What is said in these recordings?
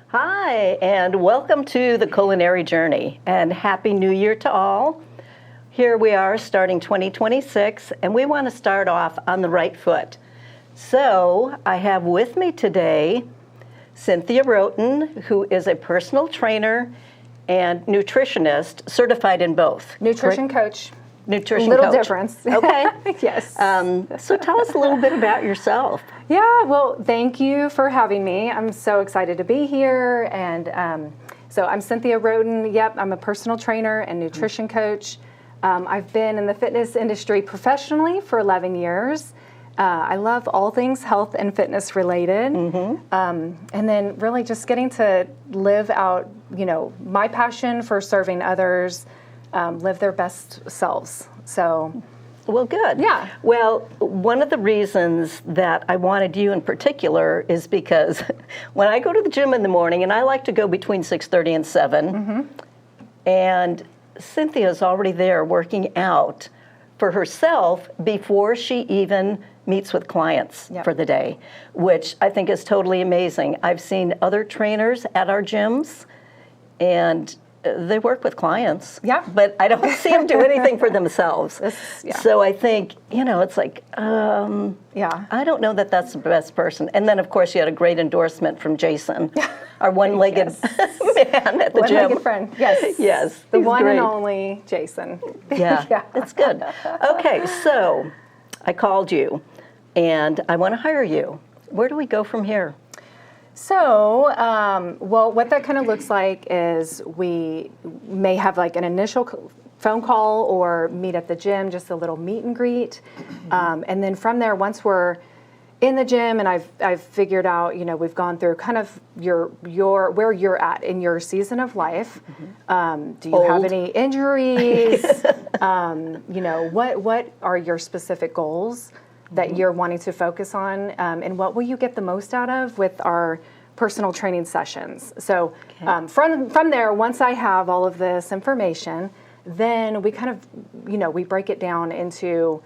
Hi, and welcome to the Culinary Journey, and Happy New Year to all. Here we are starting 2026, and we want to start off on the right foot. So I have with me today Cynthia Roten, who is a personal trainer and nutritionist, certified in both. Nutrition coach. Nutrition Little coach. difference. Okay. Yes. So tell us a little bit about yourself. Yeah, well, thank you for having me. I'm so excited to be here. And so I'm Cynthia Roten. Yep, I'm a personal trainer and nutrition coach. I've been in the fitness industry professionally for 11 years. I love all things health and fitness related. And then really just getting to live out, my passion for serving others, live their best selves. So, well, good. Yeah. Well, one of the reasons that I wanted you in particular is because when I go to the gym in the morning, and I like to go between 6:30 and 7, and Cynthia's already there working out for herself before she even meets with clients for the day, which I think is totally amazing. I've seen other trainers at our gyms, and they work with clients, but I don't see them do anything for themselves. So I think, it's like, I don't know that that's the best person. And then, of course, you had a great endorsement from Jason, our one-legged man at the gym. One-legged friend, yes. Yes. The one great. and only Jason. Yeah, it's good. Okay, so I called you, and I want to hire you. Where do we go from here? So, well, what that kind of looks like is we may have like an initial phone call or meet at the gym, just a little meet and greet. And then from there, once we're in the gym and I've figured out, we've gone through kind of your where you're at in your season of life. Do you have any injuries? What are your specific goals that you're wanting to focus on, and what will you get the most out of with our personal training sessions? So from there, once I have all of this information, then we kind of, we break it down into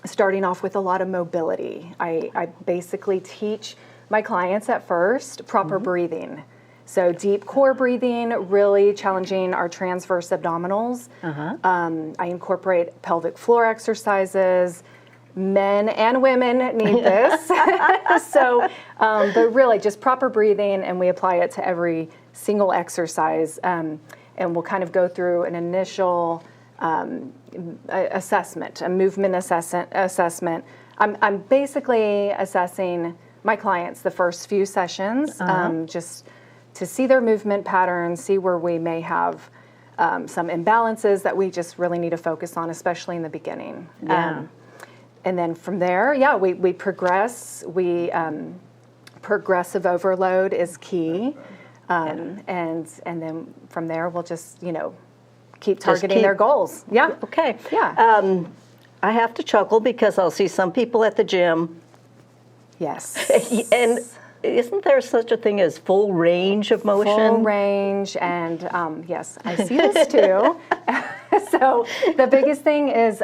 starting off with a lot of mobility. I basically teach my clients at first proper breathing. So deep core breathing, really challenging our transverse abdominals. I incorporate pelvic floor exercises. Men and women need this. So, but really just proper breathing, and we apply it to every single exercise. And we'll kind of go through an initial assessment, a movement assessment. I'm basically assessing my clients the first few sessions, just to see their movement patterns, see where we may have some imbalances that we just really need to focus on, especially in the beginning. And then from there, we progress. Progressive overload is key, and then from there we'll just keep targeting their goals. Yeah. Okay. Yeah. I have to chuckle because I'll see some people at the gym. Yes. And isn't there such a thing as full range of motion? Full range, and yes, I see this too. So the biggest thing is.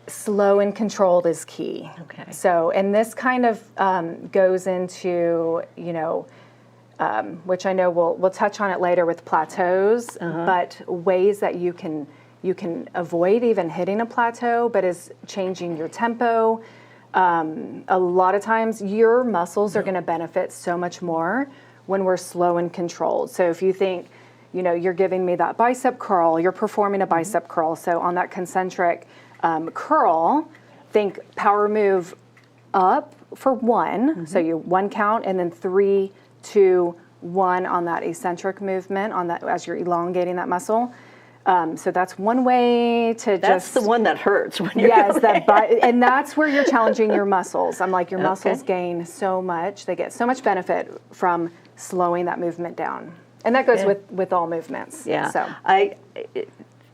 Slow and controlled is key. Okay. So, and this kind of goes into, which I know we'll touch on it later with plateaus, but ways that you can avoid even hitting a plateau, but is changing your tempo. A lot of times your muscles are going to benefit so much more when we're slow and controlled. So if you think, you're giving me that bicep curl, you're performing a bicep curl. So on that concentric curl, think power move up for 1. So you 1 count, and then 3, 2, 1 on that eccentric movement on that as you're elongating that muscle. So that's one way to That's the one that hurts when you're and that's where you're challenging your muscles. I'm like, your muscles gain so much. They get so much benefit from slowing that movement down. And that goes with all movements. Yeah. So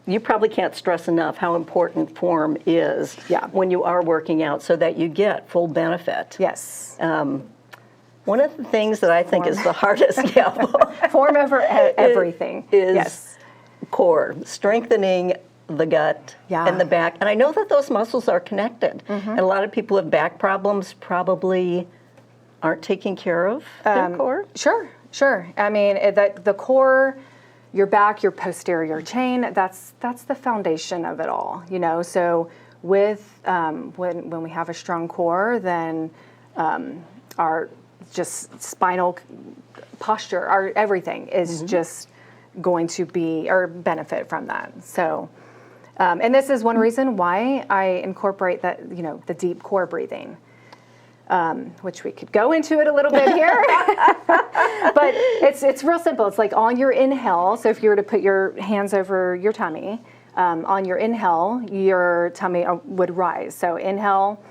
you probably can't stress enough how important form is when you are working out so that you get full benefit. Yes. One of the things that I think is the hardest form over everything is core, strengthening the gut Yeah. and the back. And I know that those muscles are connected. And a lot of people with back problems probably aren't taking care of their core. Sure. I mean, the core, your back, your posterior chain, that's the foundation of it all, you know? So with, when we have a strong core, then our just spinal posture, our everything is just going to be, or benefit from that. So, and this is one reason why I incorporate that, you know, the deep core breathing. Which we could go into it a little bit here, but it's real simple. It's like on your inhale. So if you were to put your hands over your tummy, on your inhale, your tummy would rise. So inhale,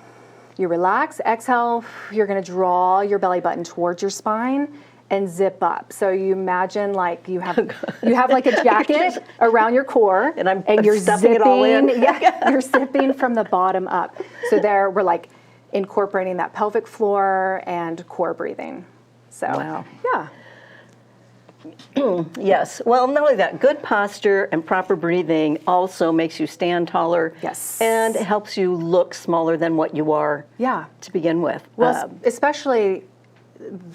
you relax. Exhale, you're going to draw your belly button towards your spine and zip up. So you imagine like you have like a jacket around your core, and you're stuffing zipping it all in. Yeah, you're zipping from the bottom up. So there, we're like incorporating that pelvic floor and core breathing. So, Wow. Yeah. Yes. Well, not only that, good posture and proper breathing also makes you stand taller. Yes. And helps you look smaller than what you are Yeah. to begin with. Well, especially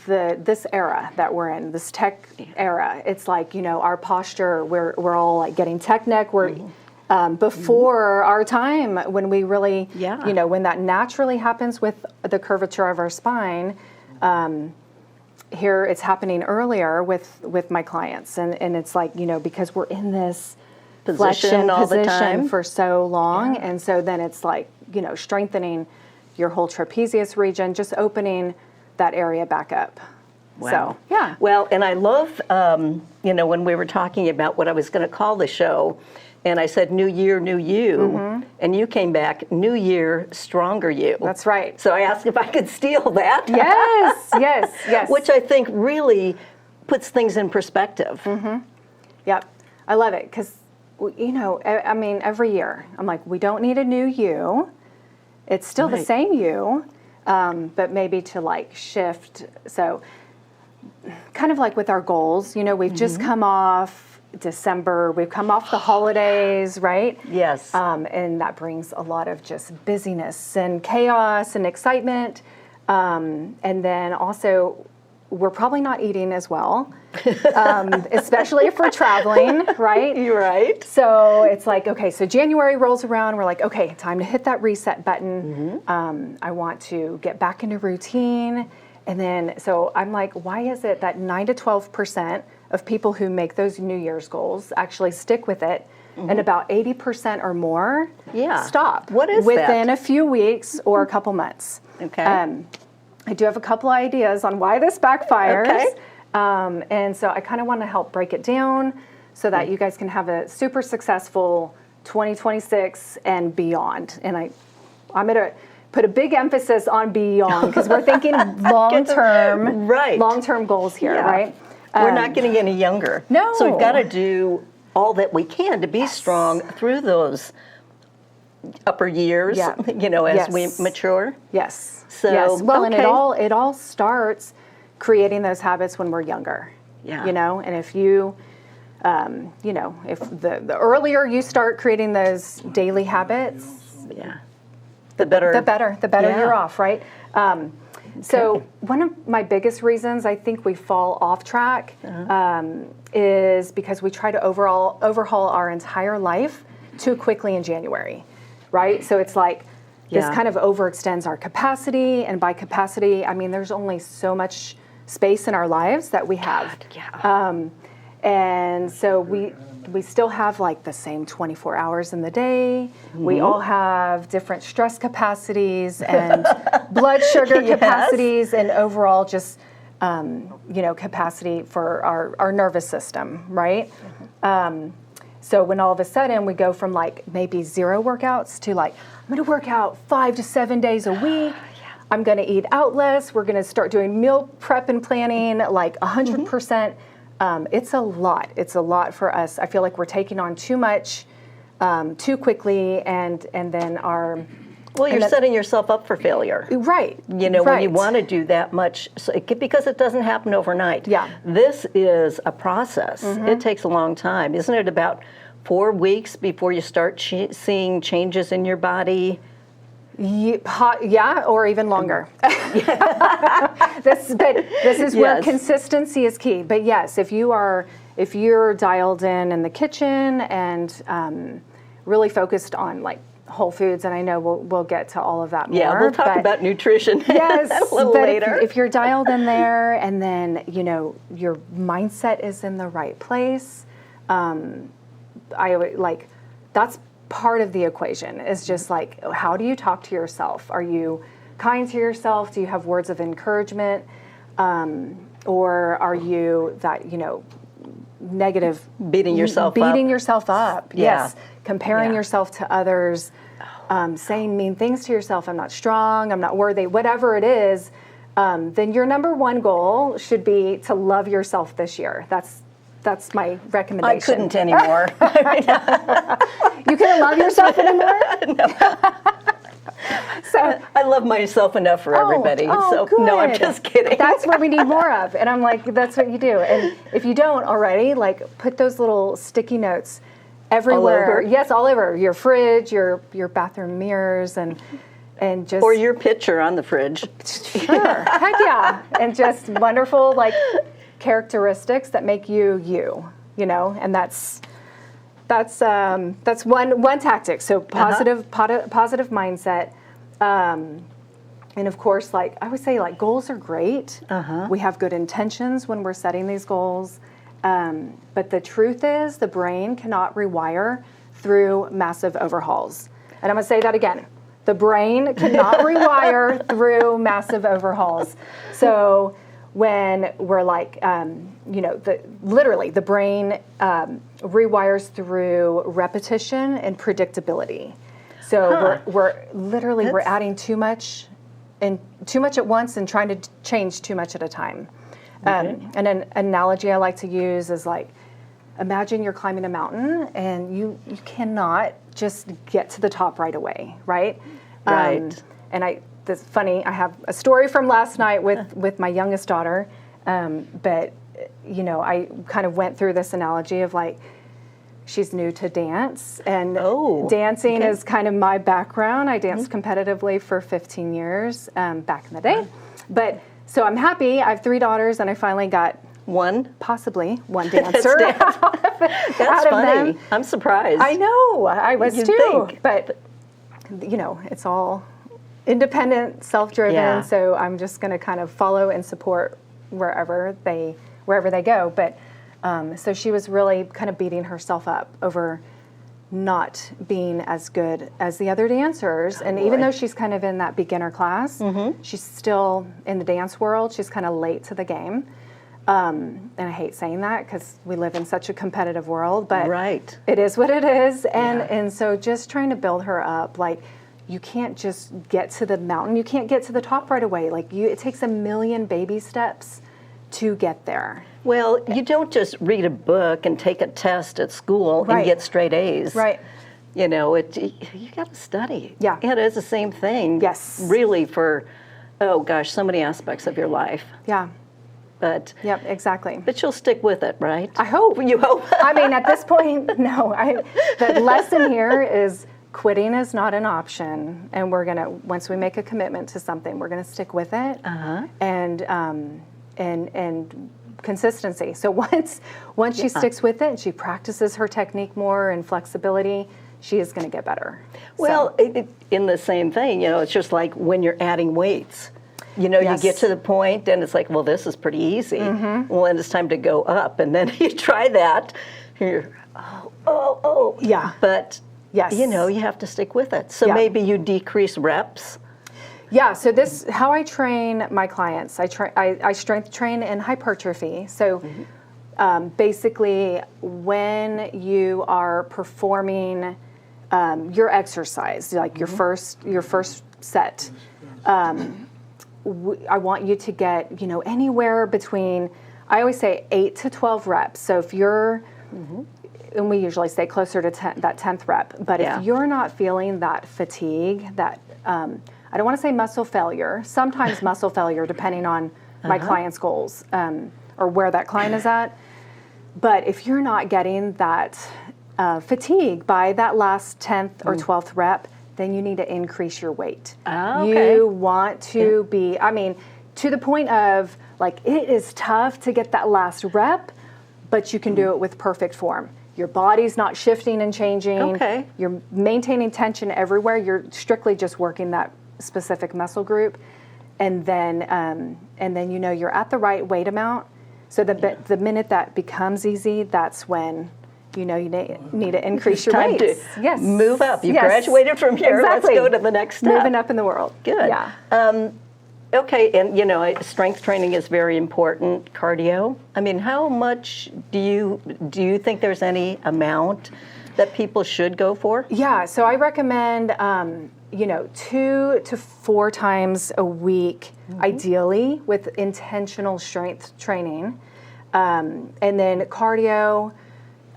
this era that we're in, this tech era. It's like, you know, our posture, we're all like getting tech neck. We're before our time when we really, you know, when that naturally happens with the curvature of our spine. Here it's happening earlier with my clients, and it's like, you know, because we're in this Position all the time for so long, and so then it's like, you know, strengthening your whole trapezius region, just opening that area back up. Wow. So, yeah. Well, and I love, you know, when we were talking about what I was going to call the show, and I said, New Year, New You, and you came back, New Year, Stronger You. That's right. So I asked if I could steal that. Yes. Which I think really puts things in perspective. Yep. I love it because, you know, I mean, every year I'm like, we don't need a new you. It's still the same you, but maybe to like shift. So kind of like with our goals, you know, we've just come off December, we've come off the holidays, right? Yes. And that brings a lot of just busyness and chaos and excitement. And then also, we're probably not eating as well, especially if we're traveling, right? You're right. So it's like, okay, so January rolls around, we're like, okay, time to hit that reset button. I want to get back into routine. And then, so I'm like, why is it that 9 to 12% of people who make those New Year's goals actually stick with it, and about 80% or more stop What is within that? a few weeks or a couple months? Okay. I do have a couple ideas on why this backfires. Okay. And so I kind of want to help break it down so that you guys can have a super successful 2026 and beyond. And I'm going to put a big emphasis on beyond because we're thinking long-term, long-term goals here, right? We're not getting any younger. No. So we've got to do all that we can to be strong through those upper years, you know, as we mature. Yes. So, yes. Well, and it all starts creating those habits when we're younger. Yeah. You know, and if you, you know, if the earlier you start creating those daily habits, the better you're off, right? So one of my biggest reasons I think we fall off track is because we try to overhaul our entire life too quickly in January, right? So it's like this kind of overextends our capacity, and by capacity, I mean there's only so much space in our lives that we have. And so we still have like the same 24 hours in the day. We all have different stress capacities and blood sugar capacities and overall just, you know, capacity for our nervous system, right? So when all of a sudden we go from like maybe 0 workouts to like, I'm going to work out 5 to 7 days a week. I'm going to eat out less. We're going to start doing meal prep and planning like 100%. It's a lot. It's a lot for us. I feel like we're taking on too much too quickly, and then our... Well, you're setting yourself up for failure. Right. You know, when you want to do that much, because it doesn't happen overnight. Yeah. This is a process. It takes a long time. Isn't it about 4 weeks before you start seeing changes in your body? Yeah, or even longer. This is where consistency is key. But yes, if you're dialed in the kitchen and really focused on like whole foods, and I know we'll get to all of that more. Yeah, we'll talk about nutrition yes, a little later. If you're dialed in there, and then your mindset is in the right place, that's part of the equation. Is just like, how do you talk to yourself? Are you kind to yourself? Do you have words of encouragement, or are you that negative, beating yourself up? Yeah. Yes, comparing yourself to others, saying mean things to yourself. I'm not strong, I'm not worthy, whatever it is. Then your number one goal should be to love yourself this year. That's my recommendation. I couldn't anymore. You couldn't love yourself anymore? No. So I love myself enough for everybody. So good. no, I'm just kidding. That's what we need more of. And I'm like, that's what you do. And if you don't already, like, put those little sticky notes everywhere. All over? Yes, all over. Your fridge, your bathroom mirrors, and just Or your picture on the fridge. sure. Heck yeah. And just wonderful like characteristics that make you, and that's one tactic. So positive mindset. And of course, like I would say, like goals are great. We have good intentions when we're setting these goals. But the truth is the brain cannot rewire through massive overhauls. And I'm going to say that again. The brain cannot rewire through massive overhauls. So when we're like, literally the brain rewires through repetition and predictability. So we're adding too much at once and trying to change too much at a time. And an analogy I like to use is like, imagine you're climbing a mountain and you cannot just get to the top right away, right? Right. That's funny. I have a story from last night with my youngest daughter, but I kind of went through this analogy of like, she's new to dance, and dancing is kind of my background. I danced competitively for 15 years back in the day. But so I'm happy. I have 3 daughters, and I finally got possibly one dancer. That's funny. I'm surprised. I know. I was You'd too. think. But it's all independent, self-driven. Yeah. So I'm just going to kind of follow and support wherever they go. But so she was really kind of beating herself up over not being as good as the other dancers. And even though she's kind of in that beginner class, she's still in the dance world. She's kind of late to the game. And I hate saying that because we live in such a competitive world, but it is what it is. And so just trying to build her up, like, you can't just get to the mountain. You can't get to the top right away. Like it takes a million baby steps to get there. Well, you don't just read a book and take a test at school and get straight A's. Right. You got to study. Yeah. And it's the same thing. Yes. Really for, so many aspects of your life. Yeah. But yep, exactly. But you'll stick with it, right? I hope. You hope. I mean, at this point, no. The lesson here is quitting is not an option, and we're gonna, once we make a commitment to something, we're gonna stick with it. And consistency. So once she sticks with it and she practices her technique more and flexibility, she is gonna get better. Well, in the same thing, it's just like when you're adding weights. You get to the point and it's like, well, this is pretty easy. Well, then it's time to go up. And then you try that. You're, Yeah. But, yes. You have to stick with it. So maybe you decrease reps. Yeah, so this, how I train my clients, I strength train in hypertrophy. So basically when you are performing your exercise, like your first set, I want you to get, anywhere between, I always say 8 to 12 reps. So if you're, and we usually say closer to that 10th rep, but if you're not feeling that fatigue, that, I don't want to say muscle failure, sometimes muscle failure, depending on my client's goals or where that client is at. But if you're not getting that fatigue by that last 10th or 12th rep, then you need to increase your weight. Okay. You want to be, I mean, to the point of like, it is tough to get that last rep, but you can do it with perfect form. Your body's not shifting and changing. Okay. You're maintaining tension everywhere. You're strictly just working that specific muscle group. And then you know you're at the right weight amount. So the minute that becomes easy, that's when you know you need to increase your Time weights. to move up. You graduated from here. Exactly. Let's go to the next step. Moving up in the world. Good. Yeah. Okay, and you know, strength training is very important. Cardio. I mean, how much do you think there's any amount that people should go for? Yeah. So I recommend 2 to 4 times a week, ideally, with intentional strength training, and then cardio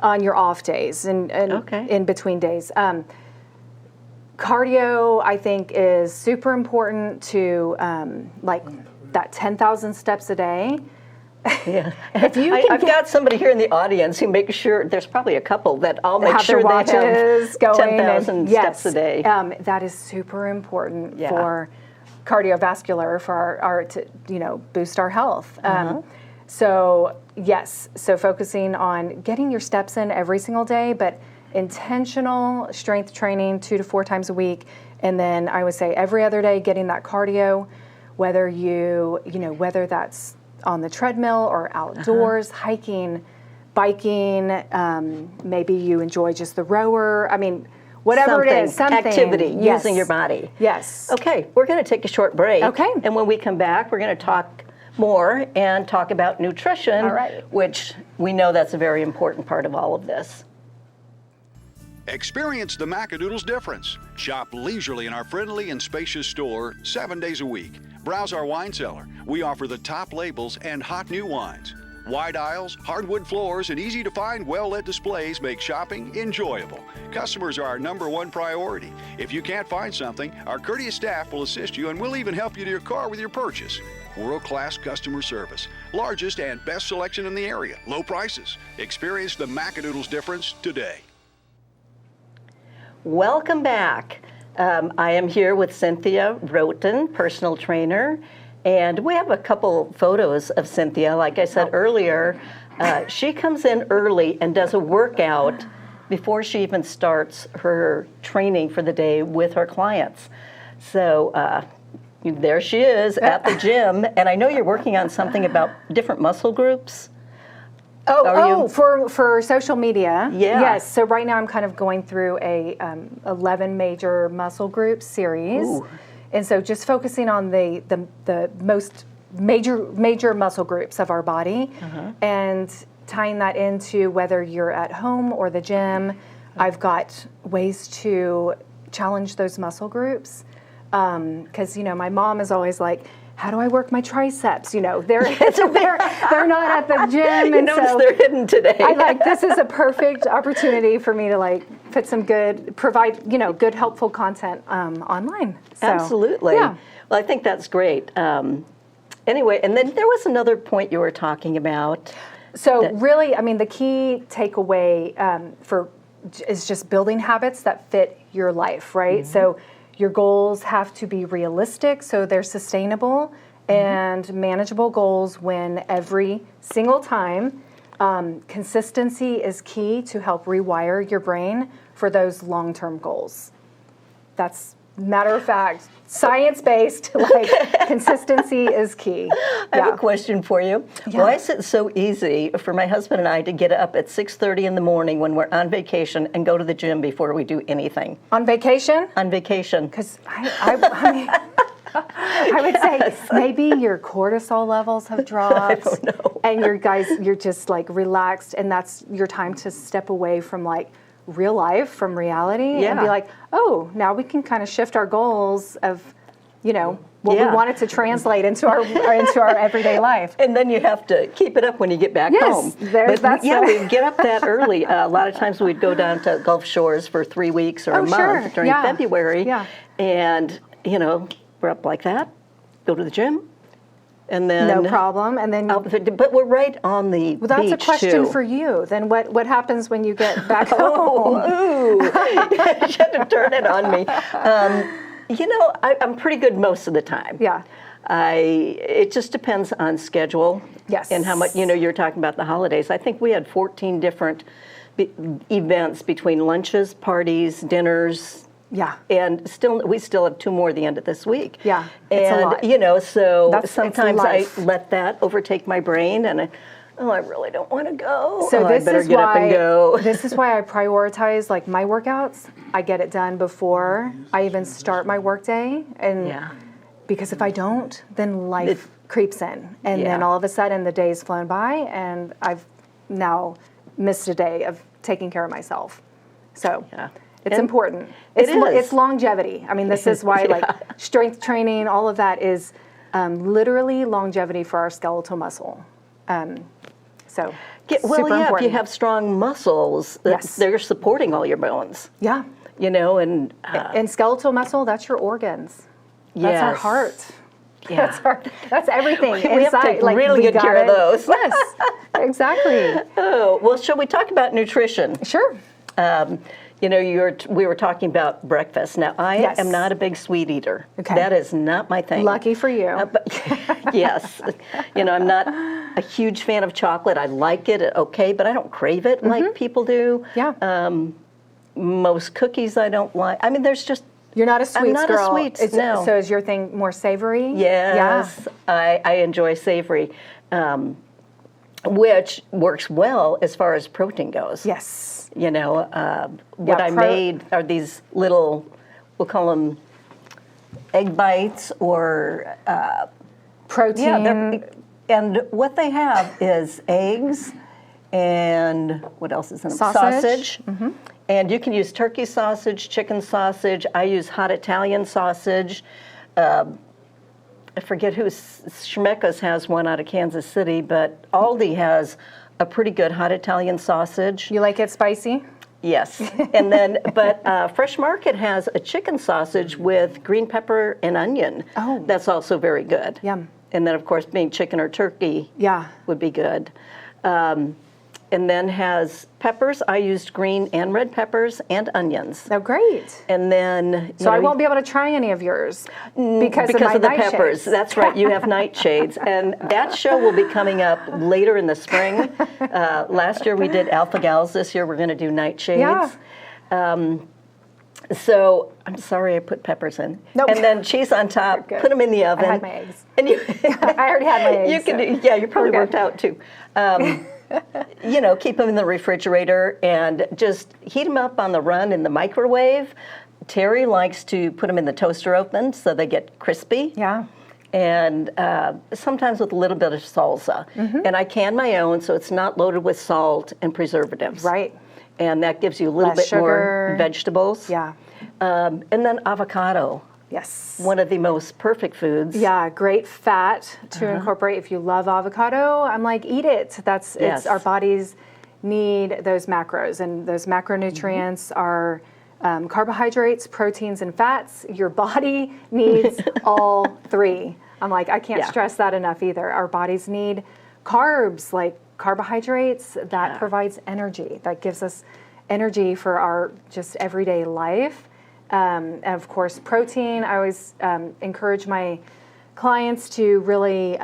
on your off days and in between days. Cardio, I think, is super important to like that 10,000 steps a day. Yeah. I've got somebody here in the audience who makes sure, there's probably a couple that I'll make have sure their watches they have going 10,000 steps a day. That is super important for cardiovascular, for our to boost our health. So focusing on getting your steps in every single day, but intentional strength training 2 to 4 times a week, and then I would say every other day getting that cardio, whether whether that's on the treadmill or outdoors, hiking, biking, maybe you enjoy just the rower. I mean, whatever it is, something. Activity, using your body. Yes. Okay, we're going to take a short break. Okay. And when we come back, we're going to talk more and talk about nutrition, All right. which we know that's a very important part of all of this. Experience the Macadoodles difference. Shop leisurely in our friendly and spacious store 7 days a week. Browse our wine cellar. We offer the top labels and hot new wines. Wide aisles, hardwood floors, and easy-to-find, well-lit displays make shopping enjoyable. Customers are our #1 priority. If you can't find something, our courteous staff will assist you, and we'll even help you to your car with your purchase. World-class customer service. Largest and best selection in the area. Low prices. Experience the Macadoodles difference today. Welcome back. I am here with Cynthia Roten, personal trainer, and we have a couple photos of Cynthia. Like I said earlier, she comes in early and does a workout before she even starts her training for the day with her clients. So there she is at the gym, and I know you're working on something about different muscle groups. For social media. Yeah. Yes. So right now I'm kind of going through a 11 major muscle group series. Ooh. And so just focusing on the most major muscle groups of our body, and tying that into whether you're at home or the gym. I've got ways to challenge those muscle groups. Because my mom is always like, how do I work my triceps? They're not at the gym, You notice they're hidden today. this is a perfect opportunity for me to put some provide good helpful content online. So, Absolutely. Yeah. Well, I think that's great. Anyway, and then there was another point you were talking about. So really, the key takeaway is just building habits that fit your life, right? So your goals have to be realistic, so they're sustainable and manageable goals when every single time. Consistency is key to help rewire your brain for those long-term goals. That's matter of fact, science-based, consistency is key. I have a question for you. Yeah. Why is it so easy for my husband and I to get up at 6:30 in the morning when we're on vacation and go to the gym before we do anything? On vacation? On vacation. Because I would say maybe your cortisol levels have dropped. I don't know. And you're just relaxed, and that's your time to step away from real life, from reality, and be like, oh, now we can kind of shift our goals of, what we want it to translate into our everyday life. And then you have to keep it up when you get back home. We get up that early. A lot of times we'd go down to Gulf Shores for 3 weeks or a month during February. Yeah. And, we're up like that, go to the gym, And then No problem. And then, but we're right on the well, that's a beach, question too. for you. Then what happens when you get back home? Ooh, you had to turn it on me. I'm pretty good most of the time. Yeah. It just depends on schedule. Yes. And how much, you're talking about the holidays. I think we had 14 different events between lunches, parties, dinners. Yeah. And we still have 2 more at the end of this week. Yeah, it's a lot. So It's sometimes I life. let that overtake my brain, and I really don't want to go. So I better get up and go. This is why I prioritize like my workouts. I get it done before I even start my workday, and Yeah. because if I don't, then life creeps in, and then Yeah. all of a sudden the day's flown by, and I've now missed a day of taking care of myself. So. Yeah. It's And important. it is. It's longevity. I mean, this is why like strength training, all of that is literally longevity for our skeletal muscle. So super If important. you have strong muscles, Yes. they're supporting all your bones. Yeah. And And skeletal muscle, that's your organs. That's our Yes. heart. yeah. That's everything We have to inside. take Like, really we good care of gotta- those. Yes, exactly. Oh, well, shall we talk about nutrition? Sure. We were talking about breakfast. Now, I Yes. am not a big sweet eater. Okay. That is not my thing. Lucky for you. But yes, I'm not a huge fan of chocolate. I like it, okay, but I don't crave it like people do. Yeah. Most cookies I don't like. I mean, there's just You're not a sweets not a girl. sweets, no. So is your thing more savory? yes, I enjoy savory, which works well as far as protein goes. Yeah. Yes. What Yeah, I made are these little, we'll call them egg bites or Protein. and what they have is eggs and what else is in them? Sausage. And you can use turkey sausage, chicken sausage. I use hot Italian sausage. I forget who, Schmecka's has one out of Kansas City, but Aldi has a pretty good hot Italian sausage. You like it spicy? Yes, and then, but Fresh Market has a chicken sausage with green pepper and onion. Oh. That's also very good. Yum. And then, of course, being chicken or turkey Yeah. would be good. And then has peppers. I used green and red peppers and onions. Oh, great. And then, So I won't be able to try any of yours because of my the nightshades. peppers. That's right. You have nightshades, and that show will be coming up later in the spring. Last year we did alpha gals. This year we're going to do nightshades. Yeah. So I'm sorry I put peppers in. Nope. And then cheese on top. Good. Put them in the oven. I had my eggs. And you, I already had my eggs. you can so. do, yeah. You probably We're worked good. out too. Keep them in the refrigerator and just heat them up on the run in the microwave. Terry likes to put them in the toaster oven so they get crispy. Yeah. And sometimes with a little bit of salsa. And I can my own, so it's not loaded with salt and preservatives. Right. And that gives you a little Less bit more sugar. vegetables. Yeah. And then avocado, Yes. one of the most perfect foods. Yeah, great fat to incorporate. If you love avocado, I'm like, eat it. Yes. It's our bodies need those macros, and those macronutrients are carbohydrates, proteins, and fats. Your body needs all 3. I'm like, I can't Yeah. stress that enough either. Our bodies need carbs, like carbohydrates, that provides energy, that gives us energy for our just everyday life. And of course, protein. I always encourage my clients to really,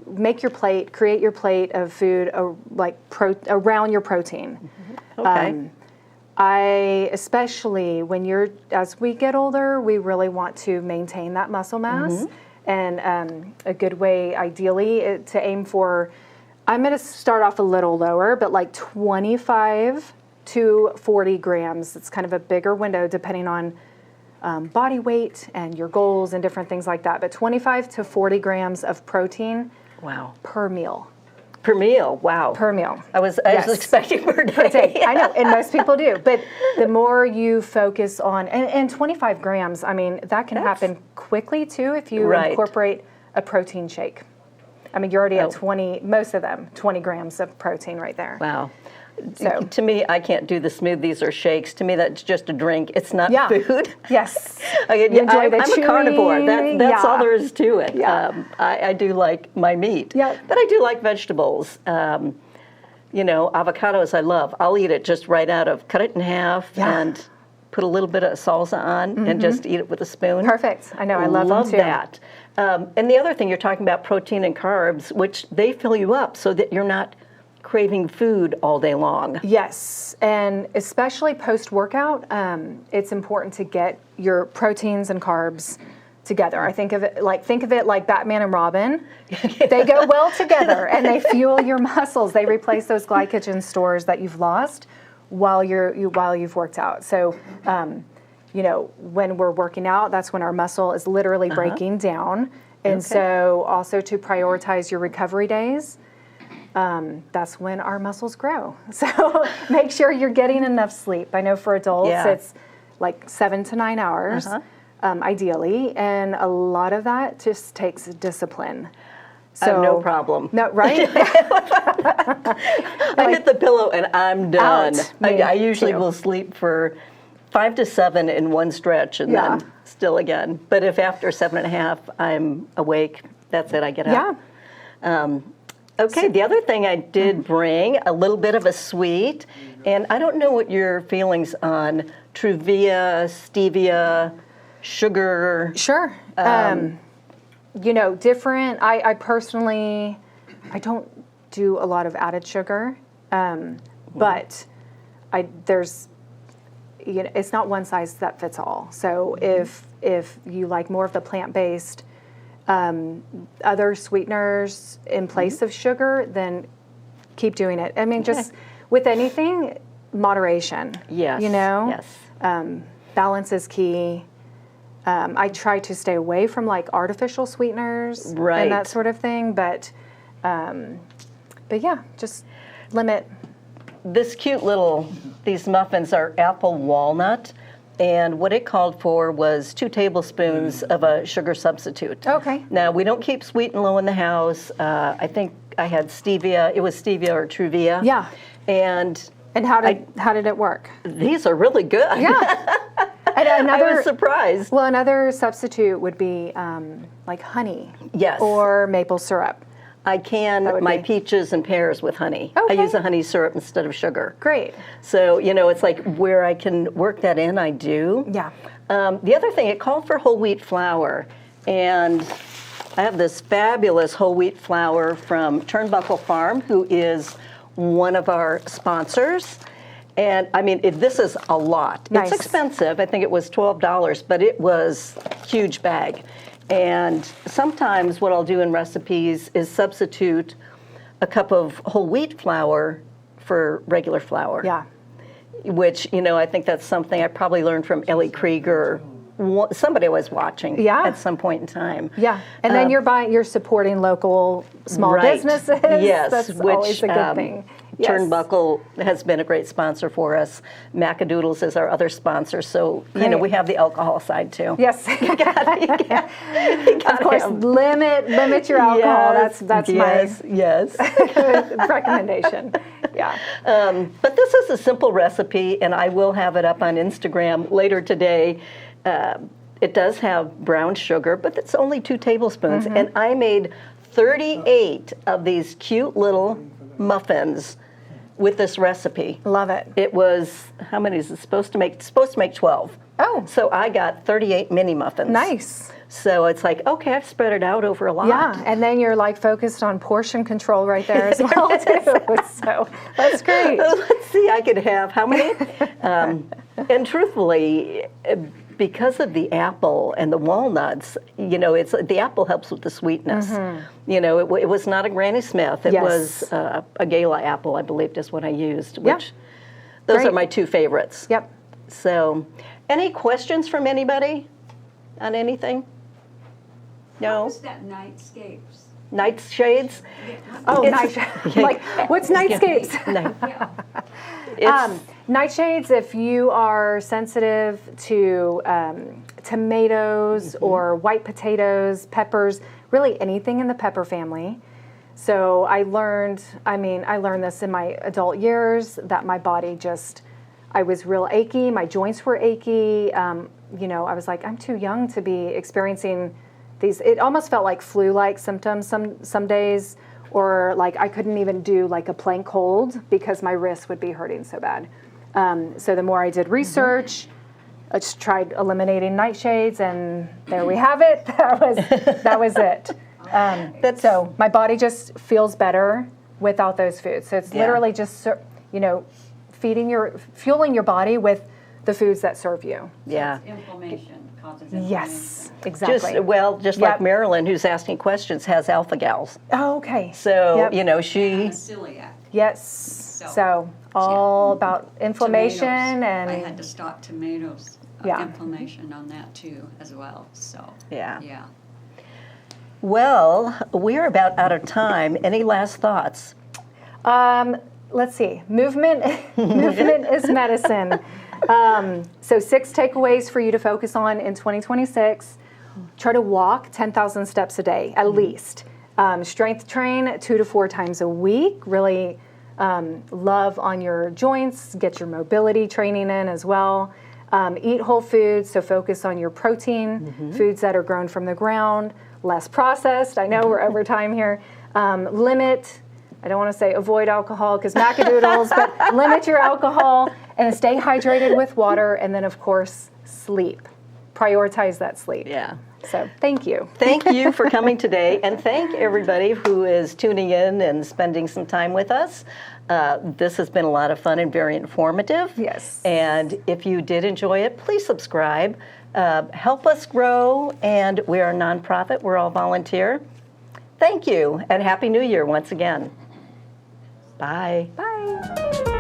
make your plate, create your plate of food around your protein. Okay. I especially as we get older, we really want to maintain that muscle mass, and a good way, ideally, to aim for. I'm going to start off a little lower, but like 25 to 40 grams. It's kind of a bigger window depending on body weight and your goals and different things like that. But 25 to 40 grams of protein Wow. per meal. Per meal. Wow. Per meal. I was Yes. expecting per day. I know, and most people do. But the more you focus on, and 25 grams, I mean, that can happen quickly too if you Right. incorporate a protein shake. I mean, you're already Oh. at 20, most of them, 20 grams of protein right there. Wow. So To me, I can't do the smoothies or shakes. To me, that's just a drink. It's not food. Yes. I'm a carnivore. That's all there is to it. Yeah. I do like my meat, Yeah. but I do like vegetables. Avocados I love. I'll eat it just right out of, cut it in half and put a little bit of salsa on and just eat it with a spoon. Perfect. I know. I love them too. that. And the other thing, you're talking about protein and carbs, which they fill you up so that you're not craving food all day long. Yes, and especially post-workout, it's important to get your proteins and carbs together. I think of it like Batman and Robin. They go well together, and they fuel your muscles. They replace those glycogen stores that you've lost while you've worked out. So, when we're working out, that's when our muscle is literally breaking down. And so, also to prioritize your recovery days. That's when our muscles grow. So make sure you're getting enough sleep. I know for adults it's like 7 to 9 hours, ideally, and a lot of that just takes discipline. So no problem. No, right? I hit the pillow and I'm done. I usually will sleep for 5 to 7 in one stretch and then still again. But if after 7.5 I'm awake, that's it. I get up. Okay, the other thing I did bring, a little bit of a sweet, and I don't know what your feelings on Truvia, stevia, sugar. Sure. Different. I personally, I don't do a lot of added sugar, but there's, it's not one size that fits all. So if you like more of the plant-based, other sweeteners in place of sugar, then keep doing it. I mean, just with anything, moderation. Yes. Yes. Balance is key. I try to stay away from like artificial sweeteners and that sort of thing, but yeah, just limit. This these muffins are apple walnut. And what it called for was 2 tablespoons of a sugar substitute. Okay. Now, we don't keep sweet and low in the house. I think I had stevia. It was stevia or Truvia. Yeah. And how did it work? These are really good. Yeah. I was surprised. Well, another substitute would be like honey. Yes. Or maple syrup. I can my peaches and pears with honey. Okay. I use a honey syrup instead of sugar. Great. So, it's like where I can work that in, I do. Yeah. The other thing, it called for whole wheat flour. And I have this fabulous whole wheat flour from Turnbuckle Farm, who is one of our sponsors. And I mean, this is a lot. Nice. It's expensive. I think it was $12, but it was a huge bag. And sometimes what I'll do in recipes is substitute a cup of whole wheat flour for regular flour. Yeah. Which, I think that's something I probably learned from Ellie Krieger. Somebody I was watching at some point in time. Yeah. And then you're supporting local small businesses. Yes. That's always a good thing. Yes. Turnbuckle has been a great sponsor for us. Macadoodles is our other sponsor. So, we have the alcohol side too. Yes. You gotta of course, limit your alcohol. That's my recommendation. Yeah. But this is a simple recipe, and I will have it up on Instagram later today. It does have brown sugar, but it's only 2 tablespoons. And I made 38 of these cute little muffins with this recipe. Love it. It was, how many is it supposed to make? It's supposed to make 12. Oh. So I got 38 mini muffins. Nice. So it's like, okay, I've spread it out over a lot. Yeah, and then you're like focused on portion control right there as well too. So that's great. Let's see, I could have how many? And truthfully, because of the apple and the walnuts, it's the apple helps with the sweetness. It was not a Granny Smith. It was a Gala apple, I believe, is what I used. Which those are my 2 favorites. Yep. So, any questions from anybody on anything? No. What was that nightscapes? Nightshades? Oh, like what's nightscapes? Nightshades, if you are sensitive to tomatoes or white potatoes, peppers, really anything in the pepper family, So I learned this in my adult years, that my body I was real achy, my joints were achy. You know, I was like, I'm too young to be experiencing these. It almost felt like flu-like symptoms some days, or like I couldn't even do like a plank hold because my wrist would be hurting so bad. So the more I did research, I just tried eliminating nightshades, and there we have it. That was it. So my body just feels better without those foods. So it's literally just, you know, fueling your body with the foods that serve you. Yeah. Inflammation causes inflammation. Yes, exactly. Just like Marilyn, who's asking questions, has alpha gals. Oh, okay. So, you know, I'm she... a celiac. Yes. So all about inflammation Tomatoes. and... I had to stop tomatoes. Yeah. Inflammation on that too, as well. So. Yeah. Yeah. Well, we're about out of time. Any last thoughts? Let's see. Movement is medicine. So 6 takeaways for you to focus on in 2026. Try to walk 10,000 steps a day, at least. Strength train 2 to 4 times a week. Really love on your joints. Get your mobility training in as well. Eat whole foods, so focus on your protein, foods that are grown from the ground, less processed. I know we're over time here. Limit, I don't want to say avoid alcohol because macadoodles, but limit your alcohol and stay hydrated with water. And then, of course, sleep. Prioritize that sleep. Yeah. So thank you. Thank you for coming today, and thank everybody who is tuning in and spending some time with us. This has been a lot of fun and very informative. Yes. And if you did enjoy it, please subscribe. Help us grow, and we are a nonprofit. We're all volunteer. Thank you, and Happy New Year once again. Bye. Bye.